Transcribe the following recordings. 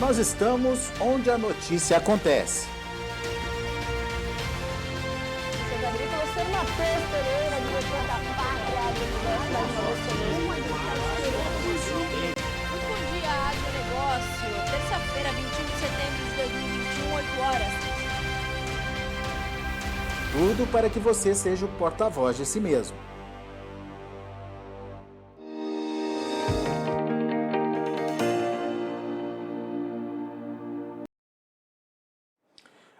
Nós estamos onde a notícia acontece. Notícias Agrícolas, ser Matheus Pereira, diretor da Pátria Muito bom dia, agronegócio. Terça-feira, 21 de setembro de 2021, 8 horas. Tudo para que você seja o porta-voz de si mesmo.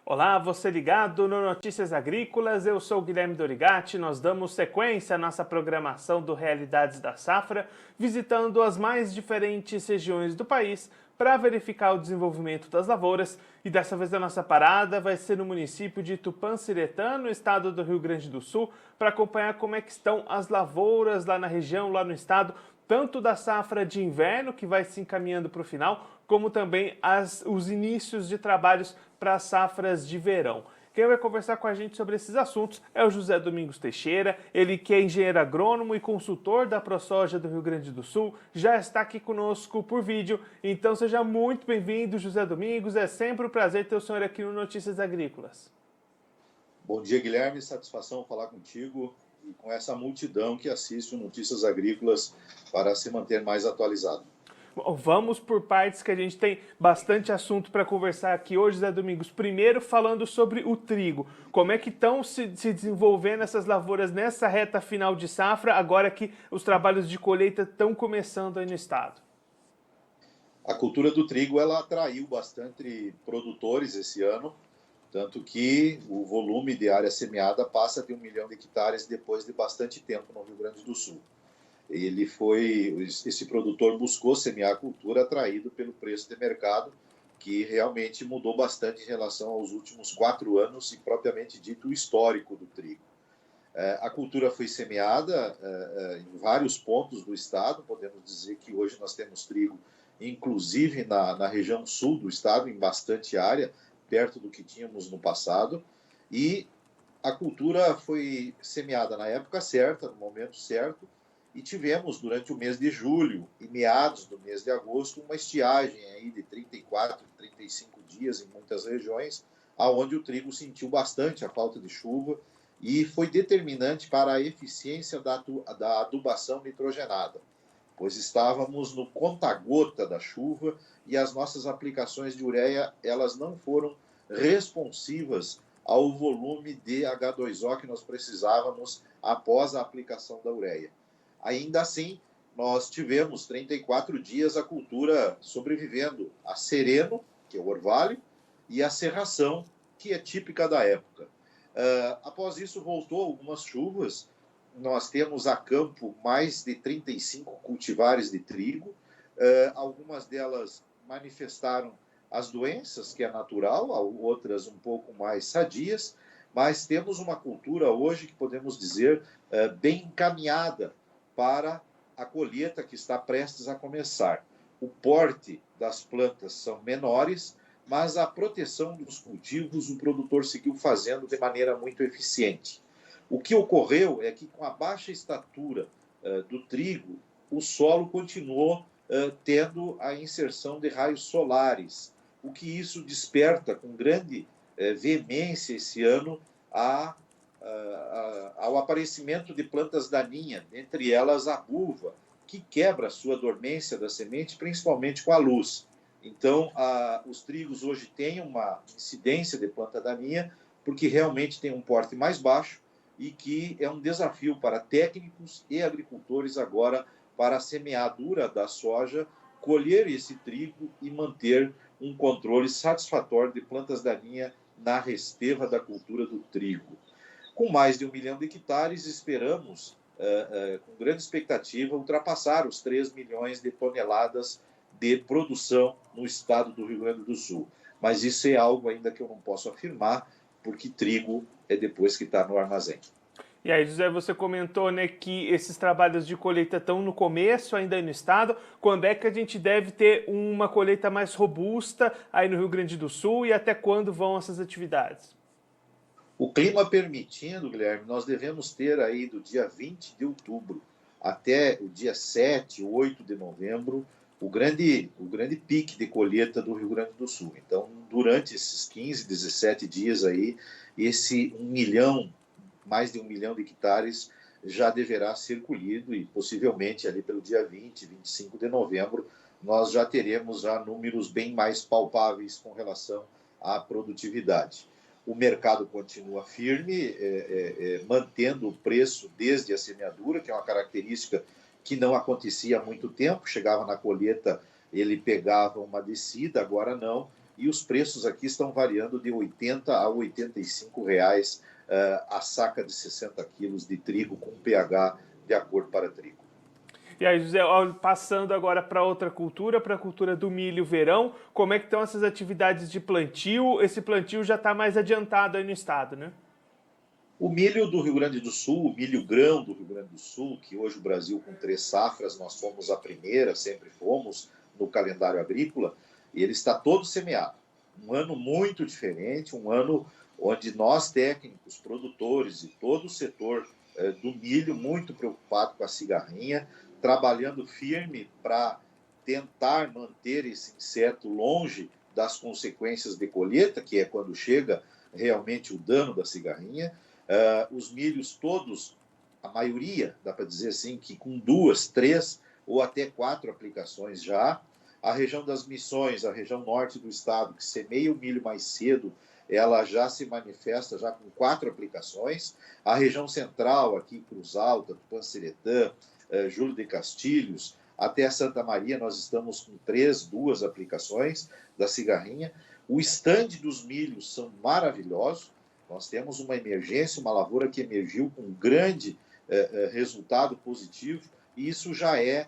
Olá, você ligado no Notícias Agrícolas, eu sou o Guilherme Dorigatti. Nós damos sequência à nossa programação do Realidades da Safra, visitando as mais diferentes regiões do país para verificar o desenvolvimento das lavouras. E dessa vez a nossa parada vai ser no município de Tupanciretã, no estado do Rio Grande do Sul, para acompanhar como é que estão as lavouras lá na região, lá no estado, tanto da safra de inverno, que vai se encaminhando para o final, como também os inícios de trabalhos para as safras de verão. Quem vai conversar com a gente sobre esses assuntos é o José Domingos Teixeira, ele que é engenheiro agrônomo e consultor da ProSoja do Rio Grande do Sul, já está aqui conosco por vídeo. Então seja muito bem-vindo, José Domingos, é sempre um prazer ter o senhor aqui no Notícias Agrícolas. Bom dia, Guilherme, satisfação falar contigo e com essa multidão que assiste o Notícias Agrícolas para se manter mais atualizado. Bom, vamos por partes, que a gente tem bastante assunto para conversar aqui hoje, Zé Domingos. Primeiro, falando sobre o trigo. Como é que estão se desenvolvendo essas lavouras nessa reta final de safra, agora que os trabalhos de colheita estão começando aí no estado? A cultura do trigo ela atraiu bastante produtores esse ano, tanto que o volume de área semeada passa de 1 milhão de hectares depois de bastante tempo no Rio Grande do Sul. Esse produtor buscou semear a cultura atraído pelo preço de mercado, que realmente mudou bastante em relação aos últimos 4 anos e, propriamente dito, o histórico do trigo. A cultura foi semeada em vários pontos do estado, podemos dizer que hoje nós temos trigo, inclusive na região sul do estado, em bastante área, perto do que tínhamos no passado, e a cultura foi semeada na época certa, no momento certo, e tivemos durante o mês de julho e meados do mês de agosto uma estiagem aí de 34, 35 dias em muitas regiões, aonde o trigo sentiu bastante a falta de chuva e foi determinante para a eficiência da adubação nitrogenada, pois estávamos no conta-gota da chuva e as nossas aplicações de ureia elas não foram responsivas ao volume de H2O que nós precisávamos após a aplicação da ureia. Ainda assim, nós tivemos 34 dias a cultura sobrevivendo a sereno, que é o orvalho, e a serração, que é típica da época. Após isso, voltou algumas chuvas. Nós temos a campo mais de 35 cultivares de trigo. Algumas delas manifestaram as doenças, que é natural, outras um pouco mais sadias, mas temos uma cultura hoje que podemos dizer bem encaminhada para a colheita que está prestes a começar. O porte das plantas são menores, mas a proteção dos cultivos o produtor seguiu fazendo de maneira muito eficiente. O que ocorreu é que, com a baixa estatura do trigo, o solo continuou tendo a inserção de raios solares, o que isso desperta com grande veemência esse ano ao aparecimento de plantas daninhas, entre elas a buva, que quebra a sua dormência da semente, principalmente com a luz. Então, os trigos hoje têm uma incidência de planta daninha, porque realmente tem um porte mais baixo e que é um desafio para técnicos e agricultores agora para a semeadura da soja, colher esse trigo e manter um controle satisfatório de plantas daninhas na resteva da cultura do trigo. Com mais de 1 milhão de hectares, esperamos, com grande expectativa, ultrapassar os 3 milhões de toneladas de produção no estado do Rio Grande do Sul. Mas isso é algo ainda que eu não posso afirmar, porque trigo é depois que está no armazém. E aí, José, você comentou, né, que esses trabalhos de colheita estão no começo ainda aí no estado. Quando é que a gente deve ter uma colheita mais robusta aí no Rio Grande do Sul e até quando vão essas atividades? O clima permitindo, Guilherme, nós devemos ter aí do dia 20 de outubro até o dia 7, 8 de novembro, o grande pique de colheita do Rio Grande do Sul. Então, durante esses 15, 17 dias aí, esse mais de 1 milhão de hectares já deverá ser colhido e possivelmente ali pelo dia 20, 25 de novembro, nós já teremos números bem mais palpáveis com relação à produtividade. O mercado continua firme, mantendo o preço desde a semeadura, que é uma característica que não acontecia há muito tempo. Chegava na colheita, ele pegava uma descida, agora não. E os preços aqui estão variando de R$ 80 a R$ 85 a saca de 60 quilos de trigo com pH de acordo para trigo. E aí, José, passando agora para outra cultura, para a cultura do milho verão, como é que estão essas atividades de plantio? Esse plantio já está mais adiantado aí no estado, né? O milho do Rio Grande do Sul, o milho grão do Rio Grande do Sul, que hoje o Brasil com 3 safras, nós fomos a primeira, sempre fomos no calendário agrícola, e ele está todo semeado. Um ano muito diferente, um ano onde nós técnicos, produtores e todo o setor do milho muito preocupado com a cigarrinha, trabalhando firme para tentar manter esse inseto longe das consequências de colheita, que é quando chega realmente o dano da cigarrinha. Os milhos todos, a maioria, dá para dizer assim, que com 2, 3 ou até 4 aplicações já. A região das Missões, a região norte do estado, que semeia o milho mais cedo, ela já se manifesta já com 4 aplicações. A região central, aqui Cruz Alta, Tupanciretã, Júlio de Castilhos, até Santa Maria, nós estamos com 2 aplicações da cigarrinha. O estande dos milhos são maravilhosos. Nós temos uma emergência, uma lavoura que emergiu com um grande resultado positivo, e isso já é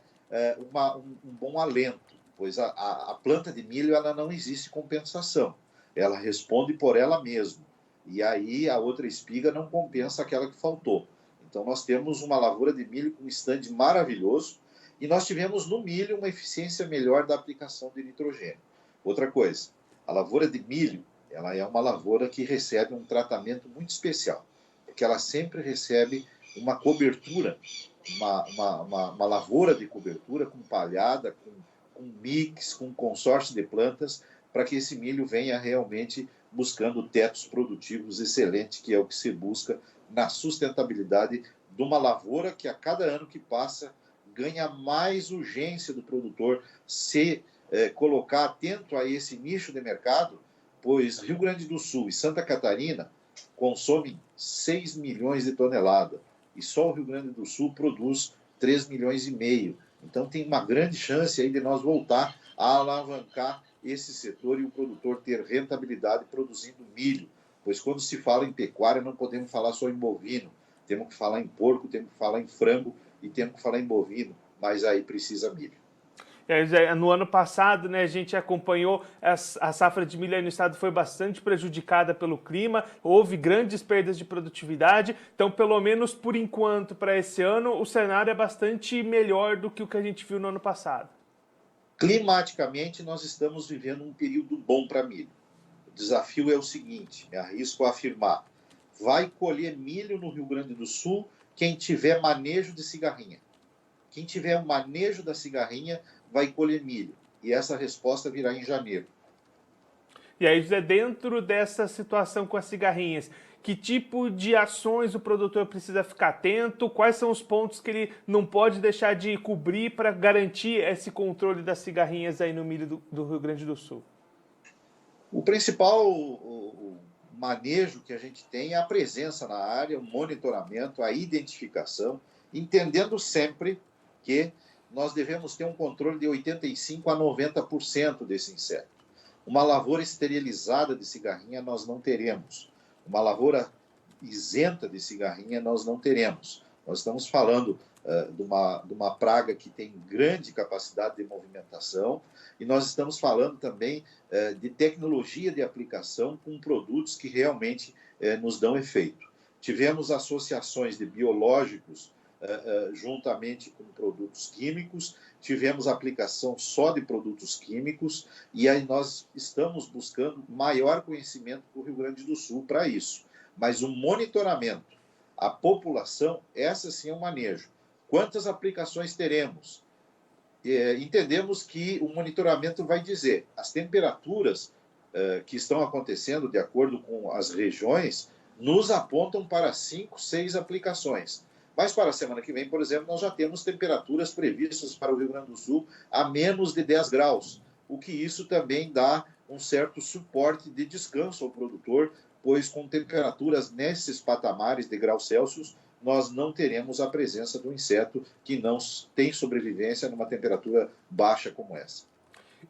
um bom alento, pois a planta de milho ela não existe compensação, ela responde por ela mesma, e aí a outra espiga não compensa aquela que faltou. Então nós temos uma lavoura de milho com um estande maravilhoso, e nós tivemos no milho uma eficiência melhor da aplicação de nitrogênio. Outra coisa, a lavoura de milho, ela é uma lavoura que recebe um tratamento muito especial, porque ela sempre recebe uma cobertura, uma lavoura de cobertura com palhada, com mix, com consórcio de plantas, para que esse milho venha realmente buscando tetos produtivos excelentes, que é o que se busca na sustentabilidade de uma lavoura que a cada ano que passa ganha mais urgência do produtor se colocar atento a esse nicho de mercado, pois Rio Grande do Sul e Santa Catarina consomem 6 milhões de toneladas e só o Rio Grande do Sul produz 3,5 milhões. Então tem uma grande chance aí de nós voltar a alavancar esse setor e o produtor ter rentabilidade produzindo milho, pois quando se fala em pecuária não podemos falar só em bovino, temos que falar em porco, temos que falar em frango e temos que falar em bovino, mas aí precisa milho. No ano passado, né, a gente acompanhou a safra de milho aí no estado foi bastante prejudicada pelo clima, houve grandes perdas de produtividade, então pelo menos por enquanto para esse ano o cenário é bastante melhor do que o que a gente viu no ano passado. Climaticamente nós estamos vivendo um período bom para milho. O desafio é o seguinte, me arrisco a afirmar, vai colher milho no Rio Grande do Sul quem tiver manejo de cigarrinha. Quem tiver o manejo da cigarrinha vai colher milho. E essa resposta virá em janeiro. E aí, José, dentro dessa situação com as cigarrinhas, que tipo de ações o produtor precisa ficar atento? Quais são os pontos que ele não pode deixar de cobrir para garantir esse controle das cigarrinhas aí no milho do Rio Grande do Sul? O principal manejo que a gente tem é a presença na área, o monitoramento, a identificação, entendendo sempre que nós devemos ter um controle de 85% a 90% desse inseto. Uma lavoura esterilizada de cigarrinha nós não teremos. Uma lavoura isenta de cigarrinha nós não teremos. Nós estamos falando de uma praga que tem grande capacidade de movimentação e nós estamos falando também de tecnologia de aplicação com produtos que realmente nos dão efeito. Tivemos associações de biológicos juntamente com produtos químicos, tivemos aplicação só de produtos químicos e aí nós estamos buscando maior conhecimento do Rio Grande do Sul para isso. Mas o monitoramento, a população, essa sim é um manejo. Quantas aplicações teremos? entendemos que o monitoramento vai dizer as temperaturas que estão acontecendo de acordo com as regiões nos apontam para 5, 6 aplicações. Mas para a semana que vem, por exemplo, nós já temos temperaturas previstas para o Rio Grande do Sul a menos de 10 graus, o que isso também dá um certo suporte de descanso ao produtor, pois com temperaturas nesses patamares de graus Celsius, nós não teremos a presença do inseto que não tem sobrevivência numa temperatura baixa como essa.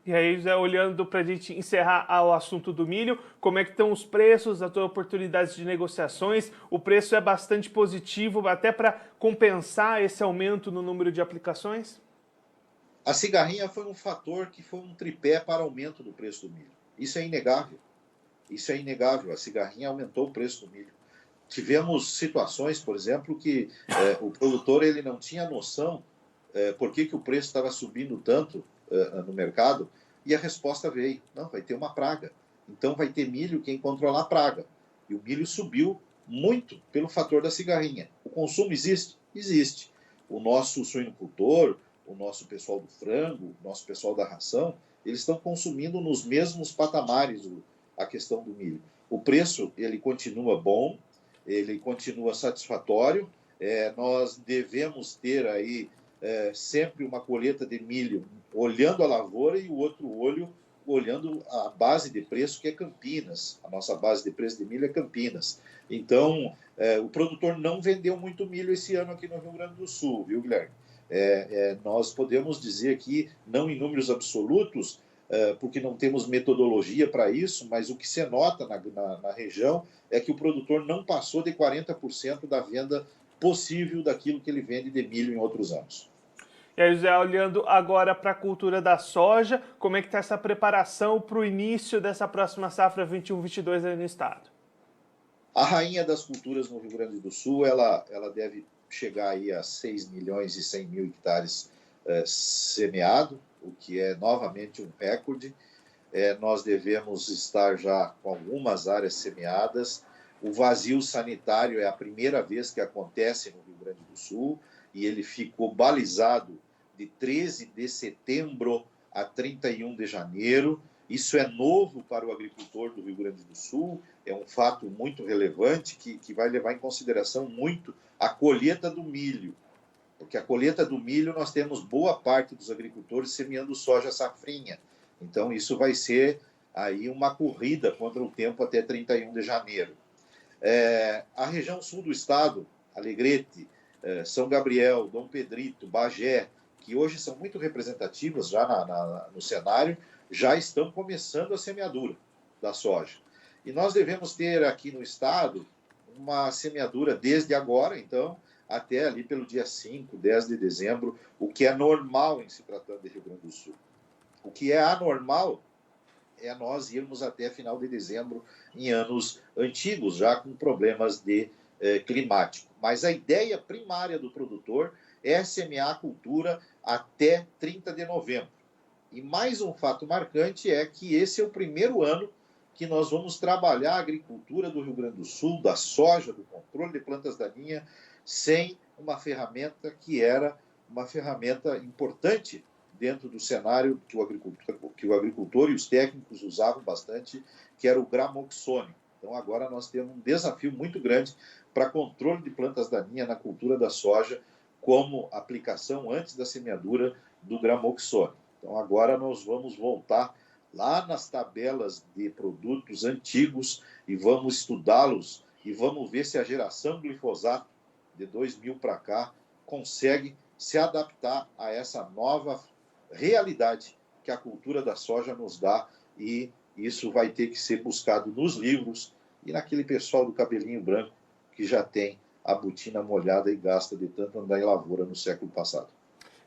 E aí, já olhando para a gente encerrar o assunto do milho, como é que estão os preços, as oportunidades de negociações? O preço é bastante positivo, até para compensar esse aumento no número de aplicações? A cigarrinha foi um fator que foi um tripé para aumento do preço do milho. Isso é inegável. Isso é inegável. A cigarrinha aumentou o preço do milho. Tivemos situações, por exemplo, que o produtor ele não tinha noção por que o preço estava subindo tanto no mercado, e a resposta veio: não, vai ter uma praga. Então vai ter milho quem controlar a praga. E o milho subiu muito pelo fator da cigarrinha. O consumo existe? Existe. O nosso suinocultor, o nosso pessoal do frango, o nosso pessoal da ração, eles estão consumindo nos mesmos patamares a questão do milho. O preço, ele continua bom, ele continua satisfatório. Nós devemos ter aí sempre uma colheita de milho olhando a lavoura e o outro olho olhando a base de preço, que é Campinas. A nossa base de preço de milho é Campinas. Então, o produtor não vendeu muito milho esse ano aqui no Rio Grande do Sul, viu, Guilherme? Nós podemos dizer aqui, não em números absolutos, porque não temos metodologia para isso, mas o que se nota na região é que o produtor não passou de 40% da venda possível daquilo que ele vende de milho em outros anos. E aí, José, olhando agora para a cultura da soja, como é que está essa preparação para o início dessa próxima safra 21-22 aí no estado? A rainha das culturas no Rio Grande do Sul, ela deve chegar aí a 6 milhões e 100 mil hectares semeado, o que é novamente um recorde. Nós devemos estar já com algumas áreas semeadas. O vazio sanitário é a primeira vez que acontece no Rio Grande do Sul, e ele ficou balizado de 13 de setembro a 31 de janeiro. Isso é novo para o agricultor do Rio Grande do Sul, é um fato muito relevante que vai levar em consideração muito a colheita do milho, porque a colheita do milho nós temos boa parte dos agricultores semeando soja safrinha. Então isso vai ser aí uma corrida contra o tempo até 31 de janeiro. A região sul do estado, Alegrete, São Gabriel, Dom Pedrito, Bagé, que hoje são muito representativas já no cenário, já estão começando a semeadura da soja. E nós devemos ter aqui no estado uma semeadura desde agora, então, até ali pelo dia 5, 10 de dezembro, o que é normal em se tratando de Rio Grande do Sul. O que é anormal é nós irmos até final de dezembro em anos antigos, já com problemas de climático. Mas a ideia primária do produtor é semear a cultura até 30 de novembro. E mais um fato marcante é que esse é o primeiro ano que nós vamos trabalhar a agricultura do Rio Grande do Sul, da soja, do controle de plantas daninhas, sem uma ferramenta que era uma ferramenta importante dentro do cenário que o agricultor e os técnicos usavam bastante, que era o Gramoxone. Então agora nós temos um desafio muito grande para controle de plantas daninhas na cultura da soja, como aplicação antes da semeadura do Gramoxone. Então agora nós vamos voltar lá nas tabelas de produtos antigos e vamos estudá-los e vamos ver se a geração glifosato de 2000 para cá consegue se adaptar a essa nova realidade que a cultura da soja nos dá, e isso vai ter que ser buscado nos livros e naquele pessoal do cabelinho branco que já tem a botina molhada e gasta de tanto andar em lavoura no século passado.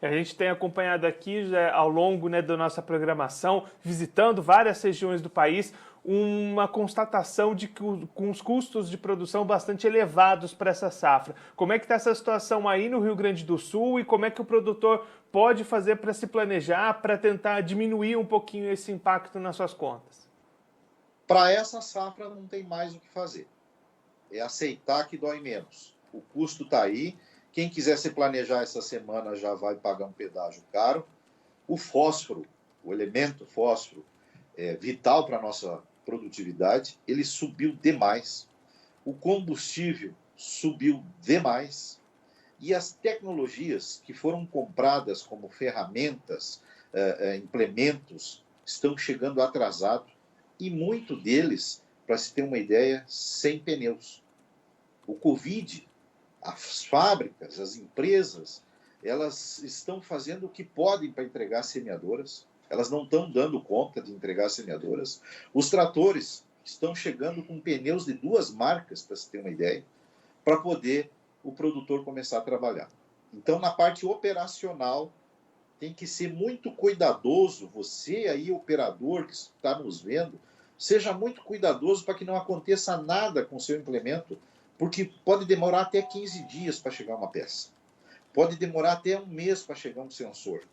A gente tem acompanhado aqui, já ao longo da nossa programação, visitando várias regiões do país, uma constatação de que com os custos de produção bastante elevados para essa safra. Como é que está essa situação aí no Rio Grande do Sul e como é que o produtor pode fazer para se planejar, para tentar diminuir um pouquinho esse impacto nas suas contas? Para essa safra não tem mais o que fazer. É aceitar que dói menos. O custo está aí. Quem quiser se planejar essa semana já vai pagar um pedágio caro. O fósforo, o elemento fósforo, vital para a nossa produtividade, ele subiu demais. O combustível subiu demais. E as tecnologias que foram compradas como ferramentas, implementos, estão chegando atrasados. E muito deles, para se ter uma ideia, sem pneus. O Covid, as fábricas, as empresas, elas estão fazendo o que podem para entregar semeadoras. Elas não estão dando conta de entregar semeadoras. Os tratores estão chegando com pneus de 2 marcas, para se ter uma ideia, para poder o produtor começar a trabalhar. Então, na parte operacional, tem que ser muito cuidadoso. Você aí, operador que está nos vendo, seja muito cuidadoso para que não aconteça nada com o seu implemento, porque pode demorar até 15 dias para chegar uma peça. Pode demorar até 1 mês para chegar um sensor.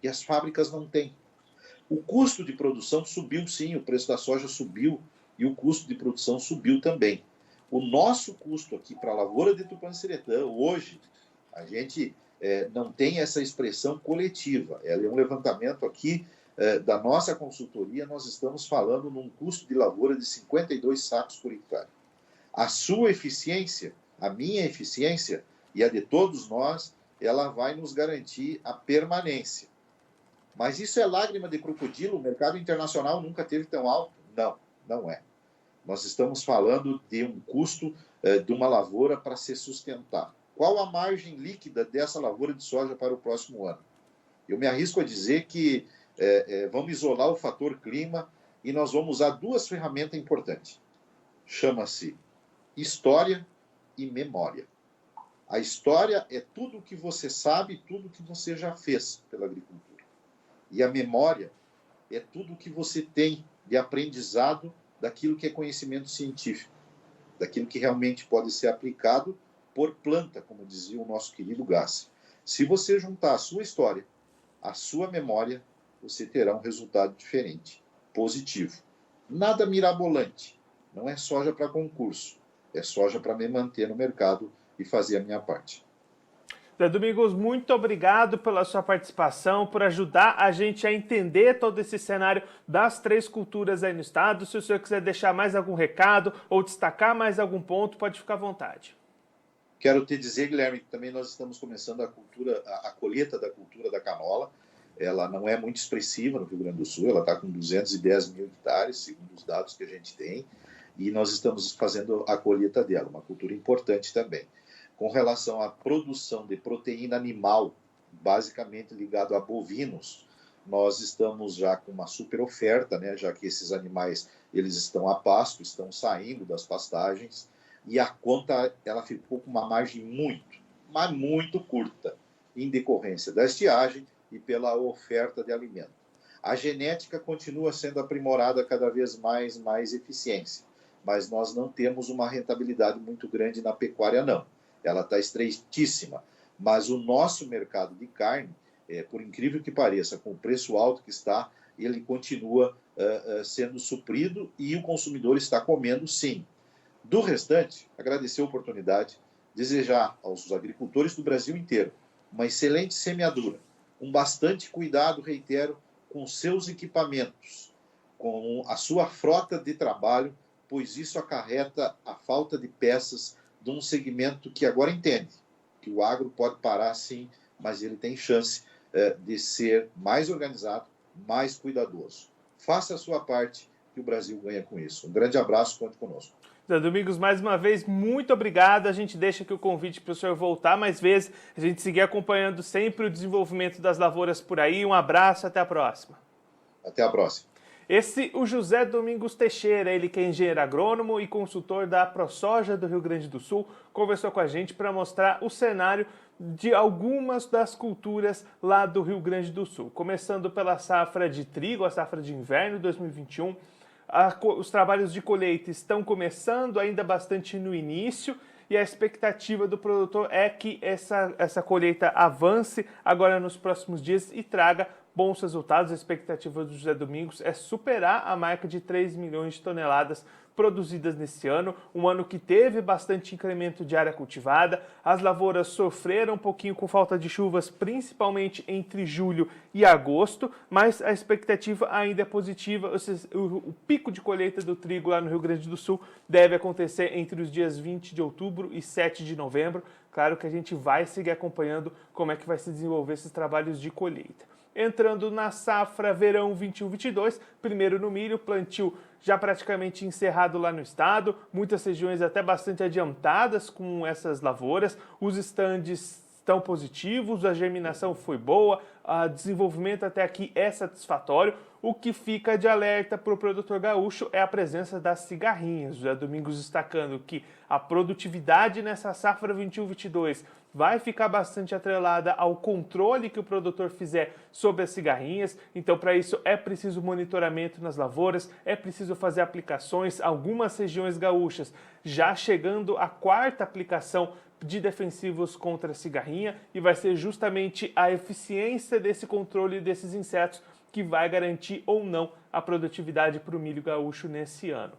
E as fábricas não têm. O custo de produção subiu sim, o preço da soja subiu e o custo de produção subiu também. O nosso custo aqui para a lavoura de Tupanciretã, hoje, a gente não tem essa expressão coletiva. É um levantamento aqui da nossa consultoria, nós estamos falando num custo de lavoura de 52 sacos por hectare. A sua eficiência, a minha eficiência e a de todos nós, ela vai nos garantir a permanência. Mas isso é lágrima de crocodilo? O mercado internacional nunca teve tão alto? Não, não é. Nós estamos falando de um custo de uma lavoura para se sustentar. Qual a margem líquida dessa lavoura de soja para o próximo ano? Eu me arrisco a dizer que vamos isolar o fator clima e nós vamos usar 2 ferramentas importantes. Chama-se história e memória. A história é tudo o que você sabe, tudo o que você já fez pela agricultura. E a memória é tudo o que você tem de aprendizado daquilo que é conhecimento científico, daquilo que realmente pode ser aplicado por planta, como dizia o nosso querido Gassi. Se você juntar a sua história, a sua memória, você terá um resultado diferente, positivo. Nada mirabolante. Não é soja para concurso. É soja para me manter no mercado e fazer a minha parte. Zé Domingos, muito obrigado pela sua participação, por ajudar a gente a entender todo esse cenário das 3 culturas aí no estado. Se o senhor quiser deixar mais algum recado ou destacar mais algum ponto, pode ficar à vontade. Quero te dizer, Guilherme, que também nós estamos começando a colheita da cultura da canola. Ela não é muito expressiva no Rio Grande do Sul, ela está com 210 mil hectares, segundo os dados que a gente tem, e nós estamos fazendo a colheita dela, uma cultura importante também. Com relação à produção de proteína animal, basicamente ligado a bovinos, nós estamos já com uma super oferta, né, já que esses animais eles estão a pasto, estão saindo das pastagens, e a conta ela ficou com uma margem mas muito curta, em decorrência da estiagem e pela oferta de alimento. A genética continua sendo aprimorada cada vez mais eficiência, mas nós não temos uma rentabilidade muito grande na pecuária, não. Ela está estreitíssima, mas o nosso mercado de carne, por incrível que pareça, com o preço alto que está, ele continua sendo suprido e o consumidor está comendo sim. Do restante, agradecer a oportunidade, desejar aos agricultores do Brasil inteiro uma excelente semeadura, com bastante cuidado, reitero, com seus equipamentos, com a sua frota de trabalho, pois isso acarreta a falta de peças de um segmento que agora entende que o agro pode parar sim, mas ele tem chance de ser mais organizado, mais cuidadoso. Faça a sua parte que o Brasil ganha com isso. Um grande abraço, conte conosco. Zé Domingos, mais uma vez, muito obrigado. A gente deixa aqui o convite para o senhor voltar mais vezes, a gente seguir acompanhando sempre o desenvolvimento das lavouras por aí. Um abraço, até a próxima. Até a próxima. O José Domingos Teixeira, ele que é engenheiro agrônomo e consultor da ProSoja do Rio Grande do Sul, conversou com a gente para mostrar o cenário de algumas das culturas lá do Rio Grande do Sul. Começando pela safra de trigo, a safra de inverno 2021, os trabalhos de colheita estão começando, ainda bastante no início, e a expectativa do produtor é que essa colheita avance agora nos próximos dias e traga bons resultados. A expectativa do José Domingos é superar a marca de 3 milhões de toneladas produzidas nesse ano, um ano que teve bastante incremento de área cultivada. As lavouras sofreram um pouquinho com falta de chuvas, principalmente entre julho e agosto, mas a expectativa ainda é positiva. O pico de colheita do trigo lá no Rio Grande do Sul deve acontecer entre os dias 20 de outubro e 7 de novembro. Claro que a gente vai seguir acompanhando como é que vai se desenvolver esses trabalhos de colheita. Entrando na safra verão 21-22, primeiro no milho, plantio já praticamente encerrado lá no estado, muitas regiões até bastante adiantadas com essas lavouras, os estandes estão positivos, a germinação foi boa, o desenvolvimento até aqui é satisfatório. O que fica de alerta para o produtor gaúcho é a presença das cigarrinhas. O José Domingos destacando que a produtividade nessa safra 21-22 vai ficar bastante atrelada ao controle que o produtor fizer sobre as cigarrinhas. Então, para isso, é preciso monitoramento nas lavouras, é preciso fazer aplicações. Algumas regiões gaúchas já chegando à 4ª aplicação de defensivos contra a cigarrinha, e vai ser justamente a eficiência desse controle desses insetos que vai garantir ou não a produtividade para o milho gaúcho nesse ano.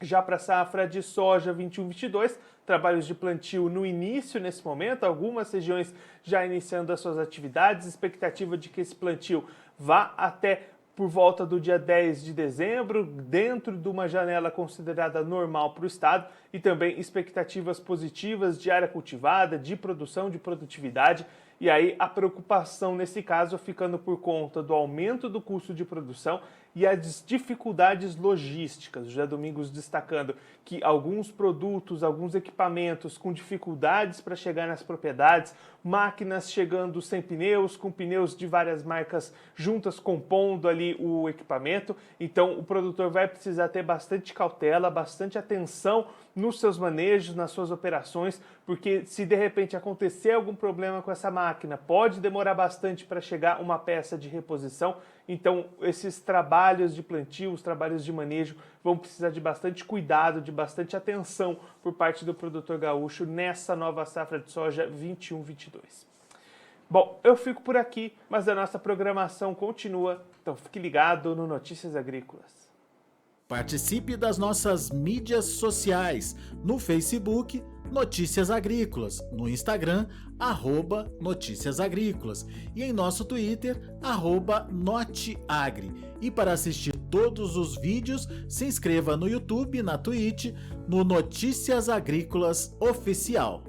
Já para a safra de soja 21-22, trabalhos de plantio no início nesse momento, algumas regiões já iniciando as suas atividades, expectativa de que esse plantio vá até por volta do dia 10 de dezembro, dentro de uma janela considerada normal para o estado, e também expectativas positivas de área cultivada, de produção, de produtividade. E aí a preocupação nesse caso ficando por conta do aumento do custo de produção e as dificuldades logísticas. O José Domingos destacando que alguns produtos, alguns equipamentos com dificuldades para chegar nas propriedades, máquinas chegando sem pneus, com pneus de várias marcas juntas compondo ali o equipamento. Então o produtor vai precisar ter bastante cautela, bastante atenção nos seus manejos, nas suas operações, porque se de repente acontecer algum problema com essa máquina, pode demorar bastante para chegar uma peça de reposição. Então esses trabalhos de plantio, os trabalhos de manejo vão precisar de bastante cuidado, de bastante atenção por parte do produtor gaúcho nessa nova safra de soja 21-22. Bom, eu fico por aqui, mas a nossa programação continua, então fique ligado no Notícias Agrícolas. Participe das nossas mídias sociais, no Facebook, Notícias Agrícolas, no Instagram, @Notícias Agrícolas e em nosso Twitter, @Noteagri. E para assistir todos os vídeos, se inscreva no YouTube, na Twitch, no Notícias Agrícolas Oficial.